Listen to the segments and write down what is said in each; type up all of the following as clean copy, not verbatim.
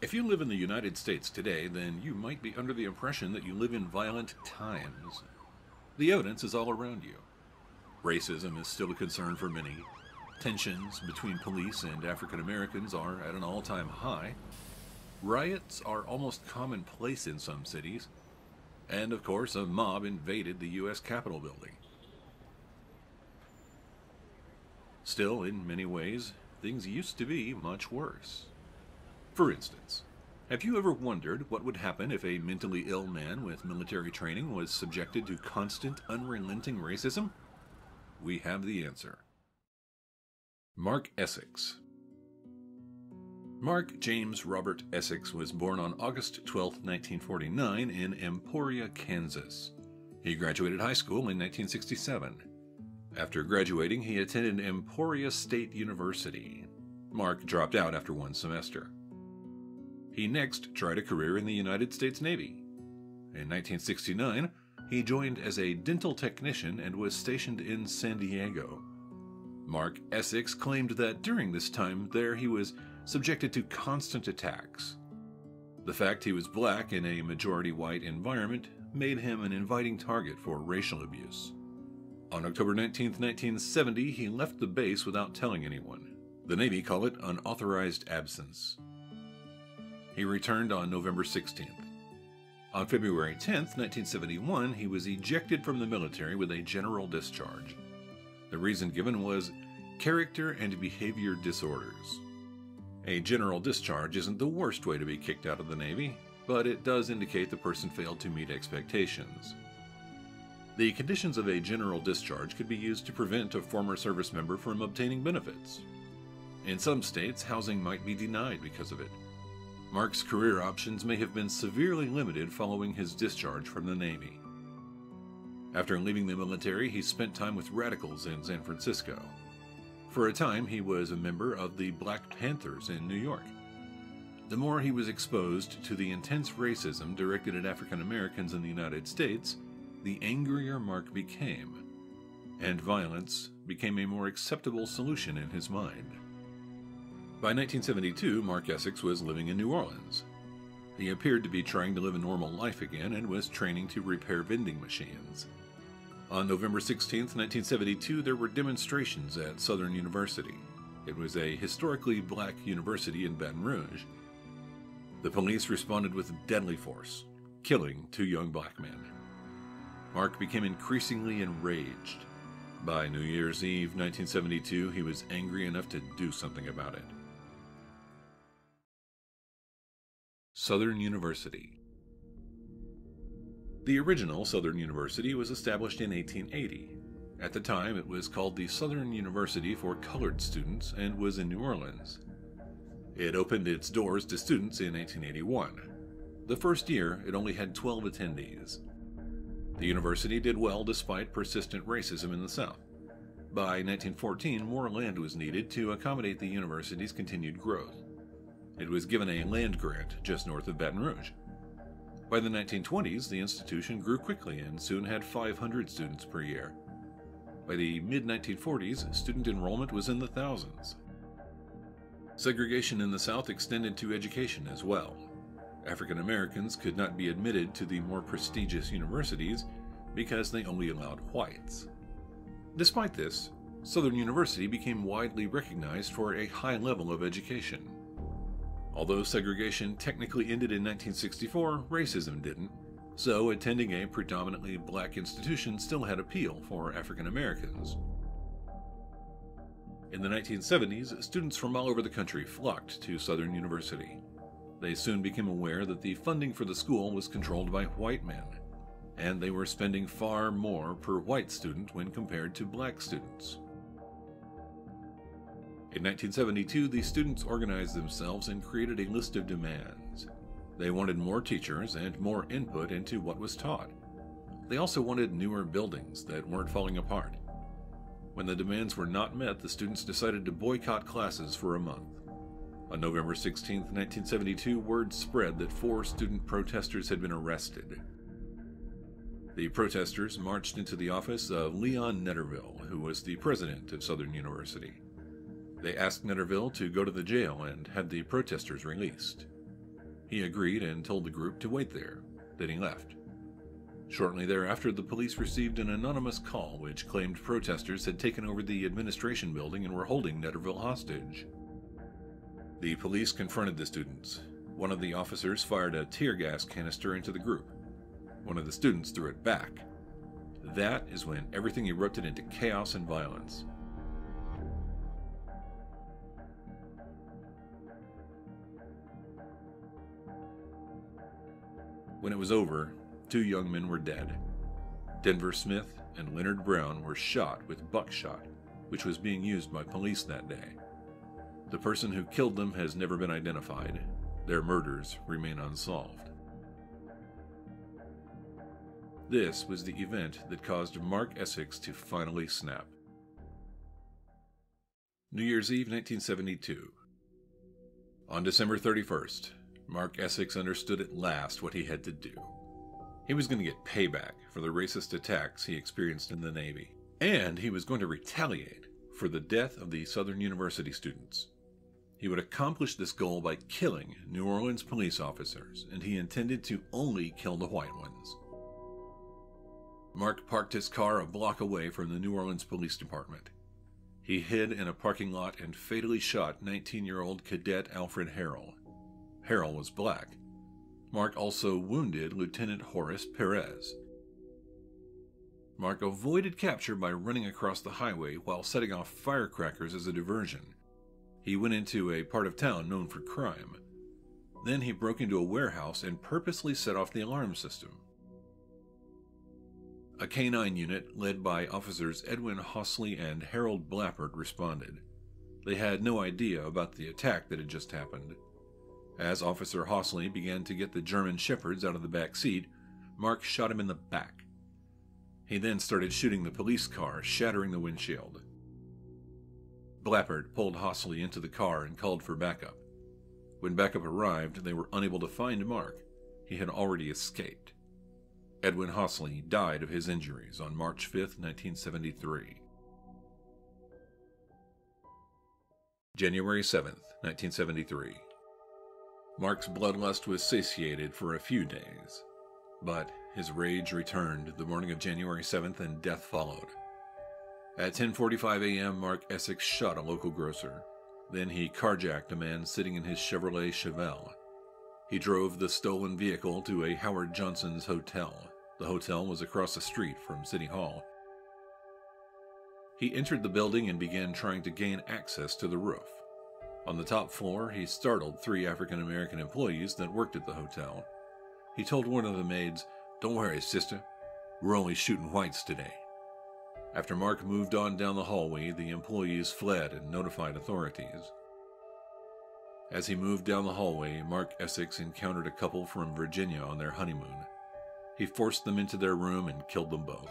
If you live in the United States today, then you might be under the impression that you live in violent times. The evidence is all around you. Racism is still a concern for many. Tensions between police and African Americans are at an all-time high. Riots are almost commonplace in some cities. And, of course, a mob invaded the U.S. Capitol building. Still, in many ways, things used to be much worse. For instance, have you ever wondered what would happen if a mentally ill man with military training was subjected to constant, unrelenting racism? We have the answer. Mark Essex. Mark James Robert Essex was born on August 12, 1949 in Emporia, Kansas. He graduated high school in 1967. After graduating, he attended Emporia State University. Mark dropped out after one semester. He next tried a career in the United States Navy. In 1969, he joined as a dental technician and was stationed in San Diego. Mark Essex claimed that during this time there he was subjected to constant attacks. The fact he was black in a majority-white environment made him an inviting target for racial abuse. On October 19, 1970, he left the base without telling anyone. The Navy called it unauthorized absence. He returned on November 16th. On February 10th, 1971, he was ejected from the military with a general discharge. The reason given was character and behavior disorders. A general discharge isn't the worst way to be kicked out of the Navy, but it does indicate the person failed to meet expectations. The conditions of a general discharge could be used to prevent a former service member from obtaining benefits. In some states, housing might be denied because of it. Mark's career options may have been severely limited following his discharge from the Navy. After leaving the military, he spent time with radicals in San Francisco. For a time, he was a member of the Black Panthers in New York. The more he was exposed to the intense racism directed at African Americans in the United States, the angrier Mark became, and violence became a more acceptable solution in his mind. By 1972, Mark Essex was living in New Orleans. He appeared to be trying to live a normal life again and was training to repair vending machines. On November 16, 1972, there were demonstrations at Southern University. It was a historically black university in Baton Rouge. The police responded with deadly force, killing 2 young black men. Mark became increasingly enraged. By New Year's Eve 1972, he was angry enough to do something about it. Southern University. The original Southern University was established in 1880. At the time, it was called the Southern University for Colored Students and was in New Orleans. It opened its doors to students in 1881. The first year, it only had 12 attendees. The university did well despite persistent racism in the South. By 1914, more land was needed to accommodate the university's continued growth. It was given a land grant just north of Baton Rouge. By the 1920s, the institution grew quickly and soon had 500 students per year. By the mid-1940s, student enrollment was in the thousands. Segregation in the South extended to education as well. African Americans could not be admitted to the more prestigious universities because they only allowed whites. Despite this, Southern University became widely recognized for a high level of education. Although segregation technically ended in 1964, racism didn't, so attending a predominantly black institution still had appeal for African Americans. In the 1970s, students from all over the country flocked to Southern University. They soon became aware that the funding for the school was controlled by white men, and they were spending far more per white student when compared to black students. In 1972, the students organized themselves and created a list of demands. They wanted more teachers and more input into what was taught. They also wanted newer buildings that weren't falling apart. When the demands were not met, the students decided to boycott classes for a month. On November 16, 1972, word spread that 4 student protesters had been arrested. The protesters marched into the office of Leon Netterville, who was the president of Southern University. They asked Netterville to go to the jail and had the protesters released. He agreed and told the group to wait there. Then he left. Shortly thereafter, the police received an anonymous call which claimed protesters had taken over the administration building and were holding Netterville hostage. The police confronted the students. One of the officers fired a tear gas canister into the group. One of the students threw it back. That is when everything erupted into chaos and violence. When it was over, 2 young men were dead. Denver Smith and Leonard Brown were shot with buckshot, which was being used by police that day. The person who killed them has never been identified. Their murders remain unsolved. This was the event that caused Mark Essex to finally snap. New Year's Eve 1972. On December 31st, Mark Essex understood at last what he had to do. He was going to get payback for the racist attacks he experienced in the Navy, and he was going to retaliate for the death of the Southern University students. He would accomplish this goal by killing New Orleans police officers, and he intended to only kill the white ones. Mark parked his car a block away from the New Orleans Police Department. He hid in a parking lot and fatally shot 19-year-old cadet Alfred Harrell. Harrell was black. Mark also wounded Lieutenant Horace Perez. Mark avoided capture by running across the highway while setting off firecrackers as a diversion. He went into a part of town known for crime. Then he broke into a warehouse and purposely set off the alarm system. A K-9 unit led by officers Edwin Hosley and Harold Blappard responded. They had no idea about the attack that had just happened. As Officer Hosley began to get the German shepherds out of the back seat, Mark shot him in the back. He then started shooting the police car, shattering the windshield. Blappard pulled Hosley into the car and called for backup. When backup arrived, they were unable to find Mark. He had already escaped. Edwin Hosley died of his injuries on March 5, 1973. January 7, 1973. Mark's bloodlust was satiated for a few days, but his rage returned the morning of January 7th and death followed. At 10:45 a.m., Mark Essex shot a local grocer. Then he carjacked a man sitting in his Chevrolet Chevelle. He drove the stolen vehicle to a Howard Johnson's hotel. The hotel was across the street from City Hall. He entered the building and began trying to gain access to the roof. On the top floor, he startled 3 African-American employees that worked at the hotel. He told one of the maids, "Don't worry, sister. We're only shooting whites today." After Mark moved on down the hallway, the employees fled and notified authorities. As he moved down the hallway, Mark Essex encountered a couple from Virginia on their honeymoon. He forced them into their room and killed them both.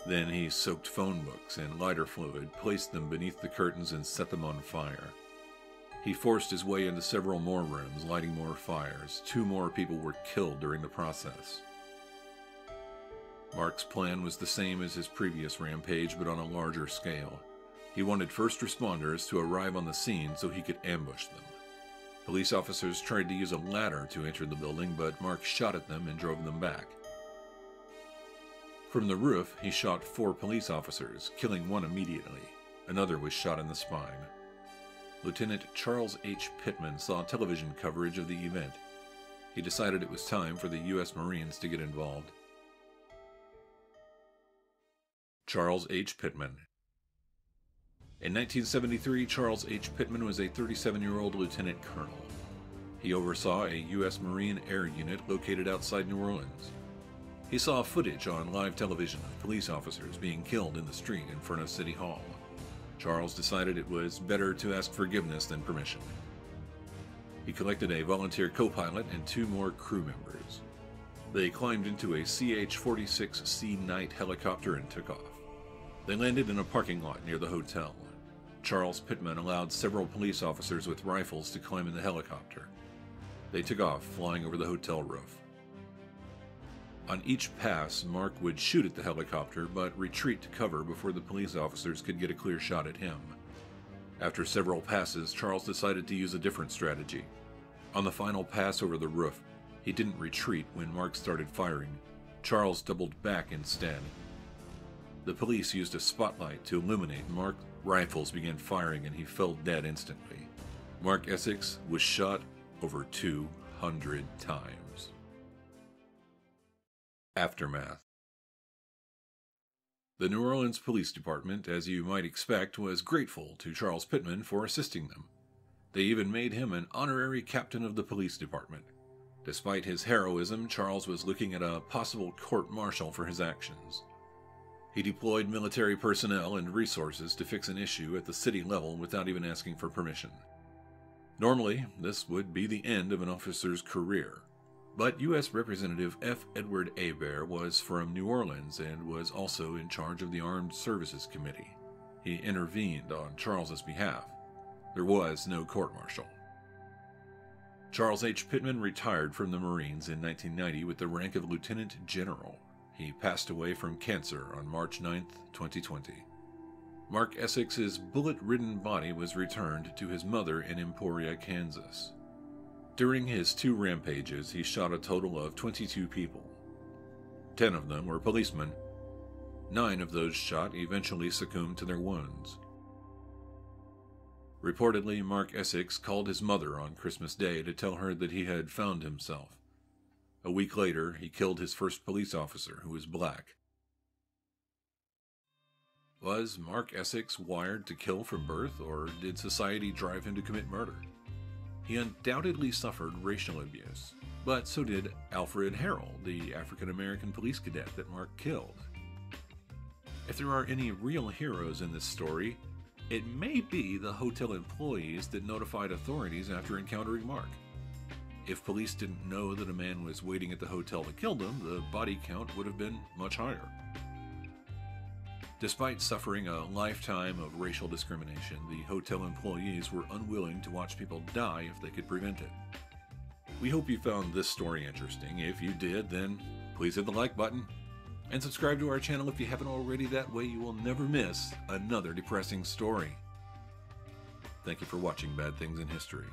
Then he soaked phone books in lighter fluid, placed them beneath the curtains, and set them on fire. He forced his way into several more rooms, lighting more fires. 2 more people were killed during the process. Mark's plan was the same as his previous rampage, but on a larger scale. He wanted first responders to arrive on the scene so he could ambush them. Police officers tried to use a ladder to enter the building, but Mark shot at them and drove them back. From the roof, he shot 4 police officers, killing one immediately. Another was shot in the spine. Lieutenant Charles H. Pitman saw television coverage of the event. He decided it was time for the U.S. Marines to get involved. Charles H. Pitman. In 1973, Charles H. Pitman was a 37-year-old lieutenant colonel. He oversaw a U.S. Marine air unit located outside New Orleans. He saw footage on live television of police officers being killed in the street in front of City Hall. Charles decided it was better to ask forgiveness than permission. He collected a volunteer co-pilot and 2 more crew members. They climbed into a CH-46C Knight helicopter and took off. They landed in a parking lot near the hotel. Charles Pitman allowed several police officers with rifles to climb in the helicopter. They took off, flying over the hotel roof. On each pass, Mark would shoot at the helicopter, but retreat to cover before the police officers could get a clear shot at him. After several passes, Charles decided to use a different strategy. On the final pass over the roof, he didn't retreat when Mark started firing. Charles doubled back instead. The police used a spotlight to illuminate Mark. Rifles began firing and he fell dead instantly. Mark Essex was shot over 200 times. Aftermath. The New Orleans Police Department, as you might expect, was grateful to Charles Pitman for assisting them. They even made him an honorary captain of the police department. Despite his heroism, Charles was looking at a possible court-martial for his actions. He deployed military personnel and resources to fix an issue at the city level without even asking for permission. Normally, this would be the end of an officer's career. But U.S. Representative F. Edward Hebert was from New Orleans and was also in charge of the Armed Services Committee. He intervened on Charles's behalf. There was no court-martial. Charles H. Pitman retired from the Marines in 1990 with the rank of Lieutenant General. He passed away from cancer on March 9, 2020. Mark Essex's bullet-ridden body was returned to his mother in Emporia, Kansas. During his 2 rampages, he shot a total of 22 people. 10 of them were policemen. 9 of those shot eventually succumbed to their wounds. Reportedly, Mark Essex called his mother on Christmas Day to tell her that he had found himself. A week later, he killed his first police officer, who was black. Was Mark Essex wired to kill from birth, or did society drive him to commit murder? He undoubtedly suffered racial abuse, but so did Alfred Harrell, the African-American police cadet that Mark killed. If there are any real heroes in this story, it may be the hotel employees that notified authorities after encountering Mark. If police didn't know that a man was waiting at the hotel to kill them, the body count would have been much higher. Despite suffering a lifetime of racial discrimination, the hotel employees were unwilling to watch people die if they could prevent it. We hope you found this story interesting. If you did, then please hit the like button and subscribe to our channel if you haven't already. That way you will never miss another depressing story. Thank you for watching Bad Things in History.